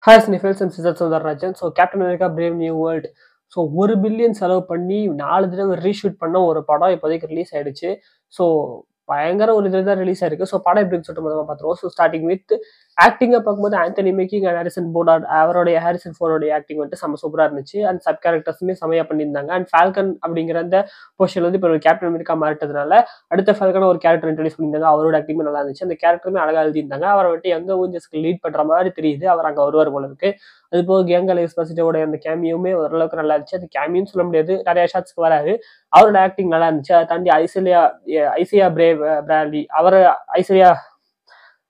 Hi Sniffles and சிசர் Sundararajan. So Captain America brave new world. So 1 billion செலவு பண்ணி 4 தடவை ரீஷூட் பண்ண ஒரு படம் இப்போதைக்கு ரிலீஸ் ஆயிடுச்சு. ஸோ பயங்கர ஒரு இதில் தான் ரிலீஸ் ஆயிருக்கு. ஸோ படம் எப்படின்னு சொல்லிட்டு முதல்ல பார்த்துருவோம். ஸோ ஸ்டார்டிங் வித் ஆக்டிங்கை பார்க்கும்போது ஆந்தனி மேக்கிங் அண்ட் ஹாரிசன் போர்டார்ட் ஹாரிசன் ஃபோர்டோடைய ஆக்டிங் வந்துட்டு செம்ம சூப்பராக இருந்துச்சு. அண்ட் சப் கேரக்டர்ஸுமே செமையாக பண்ணியிருந்தாங்க. அண்ட் ஃபால்கன் அப்படிங்கிற அந்த பொசிஷன் வந்து இப்போ கேப்டன் அமெரிக்கா மாறிட்டதுனால அடுத்த ஃபால்கன் ஒரு கேரக்டர் இன்ட்ரடியூஸ் பண்ணியிருந்தாங்க. அவரோட ஆக்டிங்குமே நல்லா இருந்துச்சு. அந்த கேரக்டருமே அழகாக எழுதியிருந்தாங்க. அவரை வந்துட்டு யங் அவெஞ்சர்ஸ்க்கு லீட் பண்ணுற மாதிரி தெரியுது. அவர் அங்கே வருவார் போல இருக்கு. அது போக யங் எலிசபெத்தோட அந்த கேமியோமே ஓரளவுக்கு நல்லா இருந்துச்சு. அது கேமியோன்னு சொல்ல முடியாது, நிறைய ஷாட்ஸ்க்கு வராது. அவரோட ஆக்டிங் நல்லா இருந்துச்சு. அதை தாண்டி ஐசியா பிராட்லி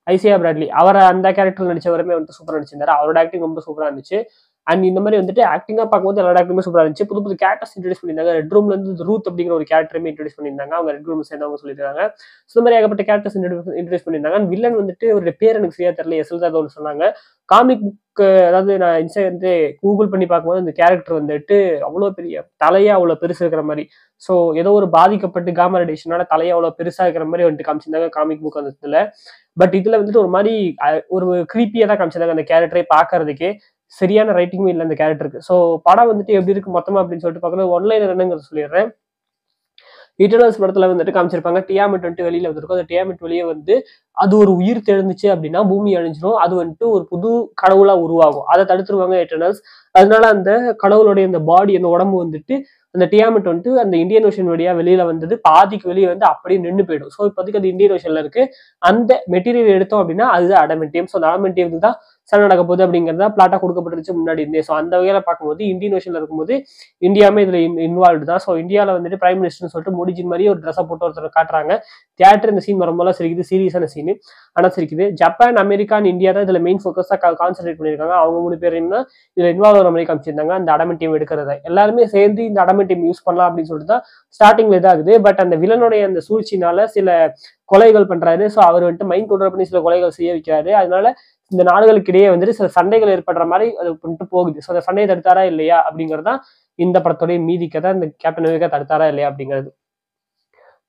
ஐசியா பிராட்லி அவரை அந்த கேரக்டர் நடிச்சவருமே வந்து சூப்பராக நடிச்சிருந்தாரு. அவரோட ஆக்டிங் ரொம்ப சூப்பராக இருந்துச்சு. அண்ட் இந்த மாதிரி வந்துட்டு ஆக்டிங்கா பார்க்கும்போது எல்லா ஆக்டிங்குமே சூப்பராக இருந்துச்சு. புது புது கேரக்டர்ஸ் இன்ட்ரடியூஸ் பண்ணியிருந்தாங்க. ரெட் ரூம்ல இருந்து ரூத் அப்படிங்கிற ஒரு கேரக்டருமே இன்ட்ரடியூஸ் பண்ணியிருந்தாங்க. அவங்க ரெட் ரூம் சேர்ந்தவங்க சொல்லியிருக்காங்க. ஸோ இந்த மாதிரி ஏகப்பட்ட கேரக்டர்ஸ் இன்ட்ரடியூஸ் பண்ணியிருந்தாங்க. அண்ட் வில்லன் வந்துட்டு ஒரு பேர் எனக்கு சரியா தெரியல, எஸ்எல் ஒன்று சொன்னாங்க. காமிக் புக், அதாவது நான் இன்ஸ்டா வந்து கூகுள் பண்ணி பார்க்கும்போது அந்த கேரக்டர் வந்துட்டு அவ்வளோ பெரிய தலையா அவ்வளோ பெருசு இருக்கிற மாதிரி. ஸோ ஏதோ ஒரு பாதிக்கப்பட்டு காமா ரேடியேஷனால தலையை அவ்வளோ பெருசா இருக்கிற மாதிரி வந்துட்டு காமிச்சிருந்தாங்க காமிக் புக் அந்த இதுல. பட் இதுல வந்துட்டு ஒரு மாதிரி ஒரு கிரீப்பியா தான் காமிச்சிருந்தாங்க அந்த கேரக்டரை பார்க்கறதுக்கே. சரியான ரைட்டிங்குமே இல்லை அந்த கேரக்டருக்கு. ஸோ படம் வந்துட்டு எப்படி இருக்கு மொத்தமா அப்படின்னு சொல்லிட்டு பார்க்கறது ஒன்லைனர் என்னங்கிறது சொல்லிடுறேன். இட்டர்னல்ஸ் படத்துல வந்துட்டு காமிச்சிருப்பாங்க டியாமெட் வந்துட்டு வெளியில வந்திருக்கும். அந்த டியாமெட் வெளியே வந்து அது ஒரு உயிர் தெழுந்துச்சு அப்படின்னா பூமி அழிஞ்சிடும். அது வந்துட்டு ஒரு புது கடவுளா உருவாகும். அதை தடுத்துருவாங்க எட்டர்னல்ஸ். அதனால அந்த கடவுளுடைய அந்த பாடி, அந்த உடம்பு வந்துட்டு அந்த டியாமெட் வந்துட்டு அந்த இந்தியன் ஓஷன் வழியா வெளியில வந்தது பாதிக்கு வெளியே வந்து அப்படியே நின்று போயிடும். ஸோ இப்போதைக்கு அது இந்தியன் ஓஷன்ல இருக்கு. அந்த மெட்டீரியல் எடுத்தோம் அப்படின்னா அதுதான் அடமெண்டியம். ஸோ அந்த அடமெண்டியம் தான் சண்டை நடக்க போகுது அப்படிங்கிறதா பிளாட்டா கொடுக்கப்பட்டிருச்சு முன்னாடி இருந்தே. ஸோ அந்த வகையில பார்க்கும்போது இந்தியன் ஓஷன்ல இருக்கும்போது இந்தியாவுமே இதுல இன்வால்வ்டு தான். ஸோ இந்தியாவில் வந்துட்டு பிரைம் மினிஸ்டர்னு சொல்லிட்டு மோடிஜின் மாதிரி ஒரு ட்ரெஸ்ஸை போட்டு ஒருத்தர் காட்டுறாங்க. தியேட்டர் இந்த சீன் வரும்போது சிரிக்குது, சீரியஸான சீன் ஆனால் சிரிக்குது. ஜப்பான், அமெரிக்கா அண்ட் இந்தியா தான் இதுல மெயின் ஃபோக்கஸாக கான்சென்ட்ரேட் பண்ணியிருக்காங்க. அவங்க 3 பேரையும் தான் இதுல இன்வால்வ் ஆகிற மாதிரி காமிச்சிருந்தாங்க. அந்த அடமெண்டியம் எடுக்கிறத எல்லாருமே சேர்ந்து இந்த அடமெண்டியம் யூஸ் பண்ணலாம் அப்படின்னு சொல்லிட்டு தான் ஸ்டார்டிங்ல இதாகுது. பட் அந்த வில்லனுடைய அந்த சூழ்ச்சினால சில கொலைகள் பண்றாரு. ஸோ அவர் வந்துட்டு மைண்ட் கண்ட்ரோல் பண்ணி சில கொலைகள் செய்ய வைக்கிறாரு. அதனால இந்த நாடுகளுக்கு இடையே வந்துட்டு சில சண்டைகள் ஏற்படுற மாதிரி அது பண்ணிட்டு போகுது. ஸோ அந்த சண்டையை தடுத்தாரா இல்லையா அப்படிங்கிறதான் இந்த படத்துடைய மீதி கதை. இந்த கேப்டன் அமெரிக்கா தடுத்தாரா இல்லையா அப்படிங்கிறது.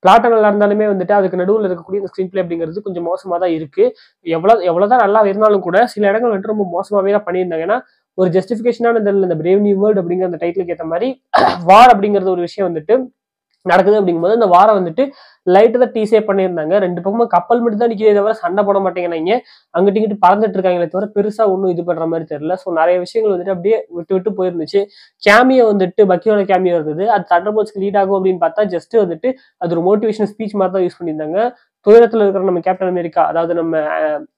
பிளாட்டா நல்லா இருந்தாலுமே வந்துட்டு அதுக்கு நடுவில் இருக்கக்கூடிய இந்த ஸ்கிரீன் பிளே அப்படிங்கிறது கொஞ்சம் மோசமா தான் இருக்கு. எவ்வளவுதான் நல்லா இருந்தாலும் கூட சில இடங்கள் வந்துட்டு ரொம்ப மோசமாவே தான் பண்ணியிருந்தாங்க. ஏன்னா ஒரு ஜஸ்டிபிகேஷனான இந்த பிரேவ் நியூ வேர்ல்டு அப்படிங்கிற அந்த டைட்டிலுக்கு ஏற்ற மாதிரி வார் அப்படிங்கிறது ஒரு விஷயம் வந்துட்டு நடக்குது அப்படிங்கும்போது அந்த வாரம் வந்துட்டு லைட்டு தான் டீஸே பண்ணியிருந்தாங்க. 2 பக்கமும் கப்பல் மட்டும் தான் நிற்கிறதே தவிர சண்டை போட மாட்டேங்கிறாங்க. அங்கிட்டு இங்கிட்டு பறந்துட்டு இருக்காங்களே தவிர பெருசா ஒன்றும் இது பண்ற மாதிரி தெரியல. ஸோ நிறைய விஷயங்கள் வந்துட்டு அப்படியே விட்டு விட்டு போயிருந்துச்சு. கேமியோ வந்துட்டு பக்கியோட கேமியோ இருந்தது. அது தண்டர்போல்ட்ஸ்க்கு லீட் ஆகும் அப்படின்னு பார்த்தா ஜஸ்ட் வந்துட்டு அது ஒரு மோட்டிவேஷனல் ஸ்பீச் மாதிரி தான் யூஸ் பண்ணியிருந்தாங்க. துயரத்துல இருக்கிற நம்ம கேப்டன் அமெரிக்கா, அதாவது நம்ம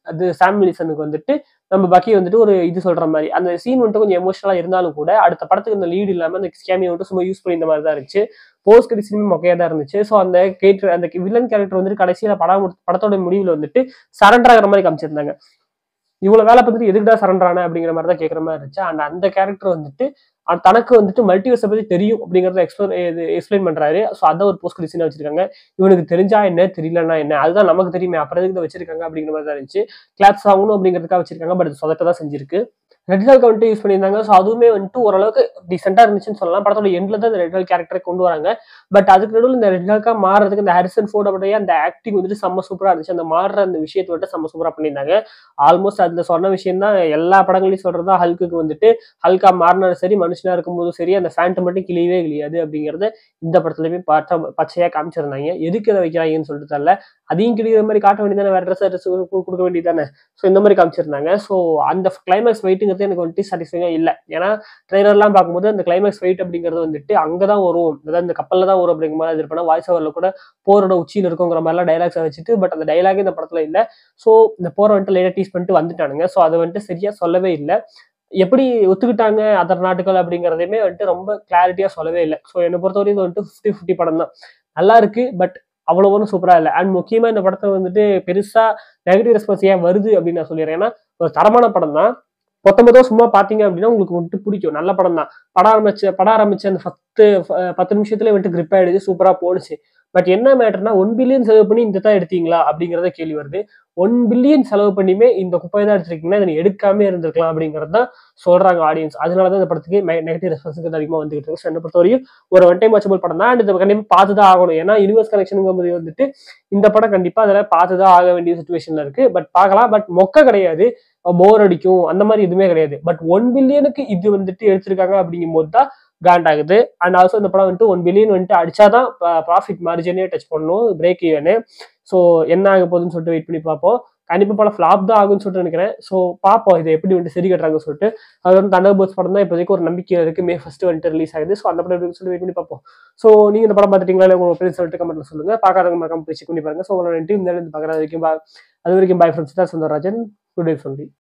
அது சாம் வில்சனுக்கு வந்துட்டு நம்ம பக்கி வந்துட்டு ஒரு இது சொல்ற மாதிரி அந்த சீன் வந்துட்டு கொஞ்சம் எமோஷனலா இருந்தாலும் கூட அடுத்த படத்துக்கு இந்த லீடு இல்லாம அந்த கேமியோ வந்துட்டு சும்மா யூஸ் பண்ணி இந்த மாதிரி தான் இருந்துச்சு. போஸ்ட் கிரெடிட் சீனுமே மொக்கையா தான் இருந்துச்சு. ஸோ அந்த வில்லன் கேரக்டர் வந்துட்டு கடைசியில படத்தோட முடிவுல வந்துட்டு சரண்டர் ஆகிற மாதிரி காமிச்சிருந்தாங்க. இவ்வளவு வேலை பார்த்துட்டு எதுக்குடா சரண்டர் ஆன அப்படிங்கிற மாதிரி தான் கேட்குற மாதிரி இருந்துச்சு. அண்ட் அந்த கேரக்டர் வந்துட்டு தனக்கு வந்துட்டு மல்டிவர்ஸை பத்தி தெரியும் அப்படிங்கறத எக்ஸ்பிளைன் பண்றாரு. ஸோ அதான் ஒரு போஸ்ட் கிரெடிட் சீனா வச்சிருக்காங்க. இவனுக்கு தெரிஞ்சா என்ன, தெரியலன்னா என்ன, அதுதான் நமக்கு தெரியுமே, அப்புறம் எதுக்கு வச்சிருக்காங்க அப்படிங்கிற மாதிரி தான் இருந்துச்சு. கிளாப்ஸ் ஆகணும் அப்படிங்கிறதுக்காக வச்சிருக்காங்க. பட் அது சொதட்ட தான் செஞ்சிருக்கு. ரெட் ஹால்க் வந்துட்டு யூஸ் பண்ணியிருந்தாங்க. ஸோ அதுவுமே வந்துட்டு ஓரளவுக்கு டீசெண்டா இருந்துச்சுன்னு சொல்லலாம். படத்தோட எண்ட்ல தான் இந்த ரெட் ஹால்க் கேரக்டரை கொண்டு வராங்க. பட் அதுக்கு நடுவில் இந்த ரெட் ஹால்கா மாறுறதுக்கு இந்த ஹாரிசன் ஃபோர்டோடைய அந்த ஆக்டிங் வந்துட்டு செம்ம சூப்பரா இருந்துச்சு. அந்த மாறுற அந்த விஷயத்தை வந்துட்டு செம்ம சூப்பரா பண்ணியிருந்தாங்க. ஆல்மோஸ்ட் அதுல சொன்ன விஷயம் தான் எல்லா படங்களையும் சொல்றதா. ஹல்குக்கு வந்துட்டு ஹல்கா மாறினாலும் சரி, மனுஷனா இருக்கும்போதும் சரி, அந்த ஃபேண்ட் மட்டும் கிளியவே கிளியாது அப்படிங்கறத இந்த படத்துலயுமே பச்சையா காமிச்சிருந்தாங்க. எதுக்கு இதை வைக்கிறாங்கன்னு சொல்லிட்டு தெரியல. அதையும் கிளிக்கிற மாதிரி காட்ட வேண்டியதானே, வேற ட்ரெஸ் கொடுக்க வேண்டியதானே. ஸோ இந்த மாதிரி காமிச்சிருந்தாங்க. ஸோ அந்த கிளைமேக்ஸ் வெயிட்டுங்கிறது எனக்கு வந்துட்டு சாட்டிஸ்ஃபைங்கா இல்லை. ஏன்னா ட்ரெய்லர்லாம் பார்க்கும்போது அந்த கிளைமேக்ஸ் வெயிட் அப்படிங்கிறது வந்துட்டு அங்கதான் வரும், அதாவது இந்த கப்பல்ல தான் வரும் அப்படிங்கிற மாதிரி இருப்பேன். வாய்ஸ் ஓவர்ல கூட போரோட உச்சியில் இருக்குங்கிற மாதிரிலாம் டைலாக்ஸை வச்சுட்டு, பட் அந்த டைலாகே இந்த படத்துல இல்லை. ஸோ இந்த போரை வந்துட்டு லைட்டா டீஸ் பண்ணிட்டு வந்துட்டானுங்க. ஸோ அதை வந்துட்டு சரியா சொல்லவே இல்லை. எப்படி ஒத்துக்கிட்டாங்க அதர் நாட்டுகள் அப்படிங்கிறதையுமே வந்துட்டு ரொம்ப கிளாரிட்டியா சொல்லவே இல்லை. ஸோ என்னை பொறுத்தவரைக்கும் இது வந்துட்டு 50-50 படம் தான். நல்லா இருக்கு, பட் அவ்வளவு ஒன்றும் சூப்பரா இல்லை. அண்ட் முக்கியமா இந்த படத்தை வந்துட்டு பெருசா நெகட்டிவ் ரெஸ்பான்ஸ் ஏன் வருது அப்படின்னு நான் சொல்லிடுறேன். ஏன்னா ஒரு தரமான படம் தான். மொத்தமொத்தம் சும்மா பாத்தீங்க அப்படின்னா உங்களுக்கு வந்துட்டு பிடிக்கும், நல்ல படம் தான். படம் ஆரம்பிச்சு அந்த 10 நிமிஷத்துல வந்துட்டு கிரிப் ஆயிடுச்சு, சூப்பரா போடுச்சு. பட் என்ன மேட்டர்னா 1 பில்லியன் செலவு பண்ணி இந்த தான் எடுத்தீங்களா அப்படிங்கிறத கேள்வி வருது. 1 பில்லியன் செலவு பண்ணியுமே இந்த குப்பையை தான் எடுத்திருக்கீங்கன்னா இதை எடுக்காம இருந்திருக்கலாம் அப்படிங்கிறது தான் சொல்றாங்க ஆடியன்ஸ். அதனாலதான் இந்த படத்துக்கு நெகட்டிவ் ரெஸ்பான்ஸ் அதிகமா வந்துகிட்டு இருக்கு. என்னை பொறுத்த வரையும் ஒரு ஒன் டைம் வாட்சபிள் படம் தான். இந்த கண்டிப்பா பார்த்துதான் ஆகணும். ஏன்னா யூனிவர்ஸ் கனெக்ஷனுங்கும் வந்துட்டு இந்த படம் கண்டிப்பா அதில் பார்த்துதான் ஆக வேண்டிய சுச்சுவேஷன்ல இருக்கு. பட் பார்க்கலாம். பட் மொக்க கிடையாது, போர் அடிக்கும் அந்த மாதிரி எதுவுமே கிடையாது. பட் 1 பில்லியனுக்கு இது வந்துட்டு எடுத்திருக்காங்க அப்படிங்கும் போது தான் காண்ட் ஆகுது. அண்ட் ஆல்சோ இந்த படம் வந்துட்டு 1 பில்லியன் வந்துட்டு அடிச்சாதான் ப்ராஃபிட் மார்ஜினே டச் பண்ணணும், பிரேக் ஈவனு. ஸோ என்ன ஆக போகுதுன்னு சொல்லிட்டு வெயிட் பண்ணி பார்ப்போம். கண்டிப்பா படம் ஃபிளாப் தான் ஆகும்னு சொல்லிட்டு நினைக்கிறேன். ஸோ பார்ப்போம் இதை எப்படி வந்துட்டு சரி கட்டுறாங்கன்னு சொல்லிட்டு. அது வந்து தண்டர்போல்ட்ஸ் படம் தான் இப்போதைக்கு ஒரு நம்பிக்கை இருக்கு. May 1 வந்துட்டு ரிலீஸ் ஆகுது. ஸோ அந்த படம் சொல்லி வெயிட் பண்ணி பார்ப்போம். ஸோ நீங்க இந்த படம் பார்த்துட்டீங்களா இல்லை உங்க ஒப்பீனியன் சொல்லிட்டு கமெண்ட்ல சொல்லுங்க. பார்க்காதவங்க மறக்காம போய் செக் பண்ணி பாருங்க. ஸோ உங்களை நன்றி. இந்த பார்க்குறது வரைக்கும் அது வரைக்கும் பாய் ஃப்ரெண்ட்ஸ் தான் சுந்தரராஜன். குட் டே சொல்லி